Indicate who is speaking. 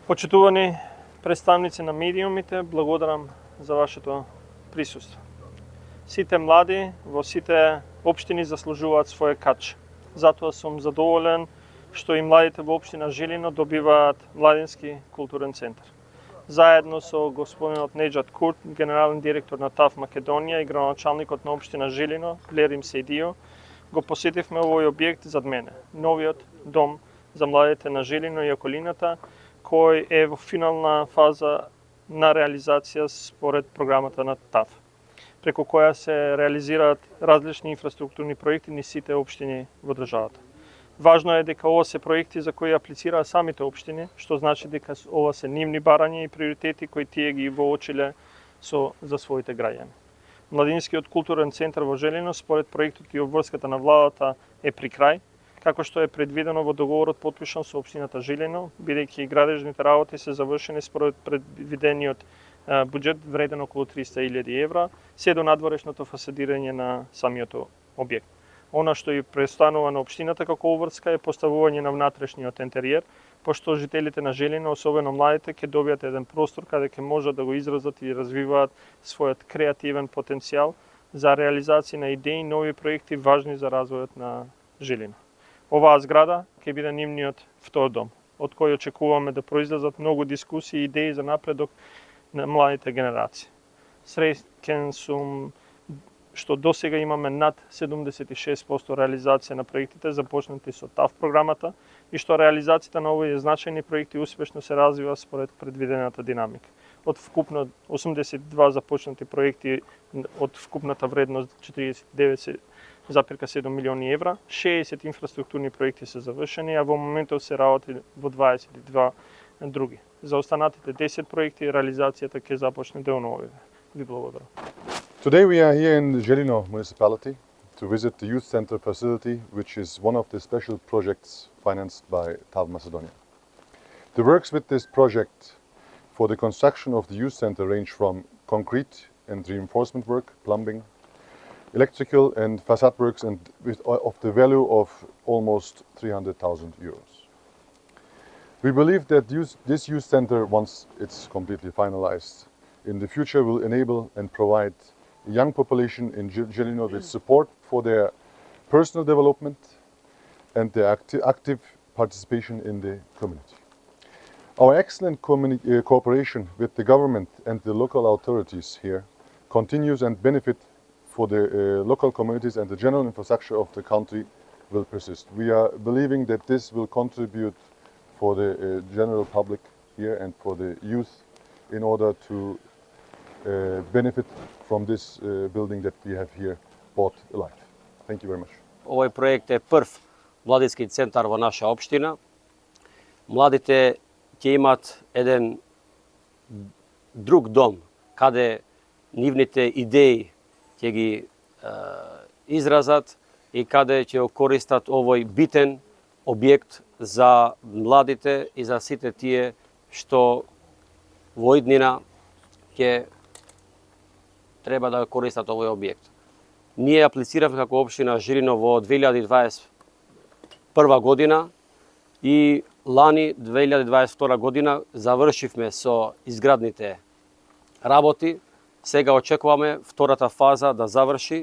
Speaker 1: Почитувани представници на медиумите, благодарам за вашето присуство. Сите млади во сите општини заслужуваат свој кач. Затоа сум задоволен што и младите во општина Жилино добиваат младински културен центар. Заедно со господинот Неџат Курт, генерален директор на ТАФ Македонија и градоначалникот на општина Жилино, Лерим Сейдио, го посетивме овој објект зад мене, новиот дом за младите на Жилино и околината, кој е во финална фаза на реализација според програмата на ТАФ, преку која се реализираат различни инфраструктурни проекти низ сите општини во државата. Важно е дека ова се проекти за кои аплицираат самите општини, што значи дека ова се нивни барања и приоритети кои тие ги воочиле за своите граѓани. Младинскиот културен центар во Жилино според проектот и обврската на владата е при крај, како што е предвидено во договорот подпишан со општината Жилино, бидејќи градежните работи се завршени според предвидениот буџет вреден околу 300.000 евра, се до надворешното фасадирање на самиот објект. Она што и престанува на општината како обврска е поставување на внатрешниот интериер, пошто жителите на Жилино, особено младите, ќе добијат еден простор каде ќе можат да го изразат и развиваат својот креативен потенцијал за реализација на идеи и нови проекти важни за развојот на Жилино. Оваа зграда ќе биде нивниот втор дом, од кој очекуваме да произлезат многу дискусии и идеи за напредок на младите генерации. Среќен сум што досега имаме над 76% реализација на проектите започнати со ТАФ програмата и што реализацијата на овие значајни проекти успешно се развива според предвидената динамика. Од вкупно 82 започнати проекти од вкупната вредност 49,7 милиони евра, 60 инфраструктурни проекти се завршени, а во моментов се работи во 22 други. За останатите 10 проекти реализацијата ќе започне деоново. Ви благодарам.
Speaker 2: Today we are here in Željino municipality to visit the youth center facility, which is one of the special projects financed by TAV Macedonia. The works with this project for the construction of the youth center range from concrete and reinforcement work, plumbing, electrical and facade works, and of the value of almost 300,000 euros. We believe that this youth center, once it's completely finalized, in the future will enable and provide young population in Željino with support for their personal development and their active participation in the community. Our excellent cooperation with the government and the local authorities here continues, and benefit for the local communities and the general infrastructure of the country will persist. We are believing that this will contribute for the general public here and for the youth in order to benefit from this building that we have here bought alive. Thank you very much.
Speaker 3: Овој проект е прв младински центар во наша општина. Младите ќе имат еден друг дом, каде нивните идеи ќе ги изразат и каде ќе користат овој битен објект за младите и за сите тие што во иднина ќе треба да користат овој објект. Ние аплициравме како општина Жилино во 2021 година и лани 2022 година завршивме со изградните работи. Сега очекуваме втората фаза да заврши,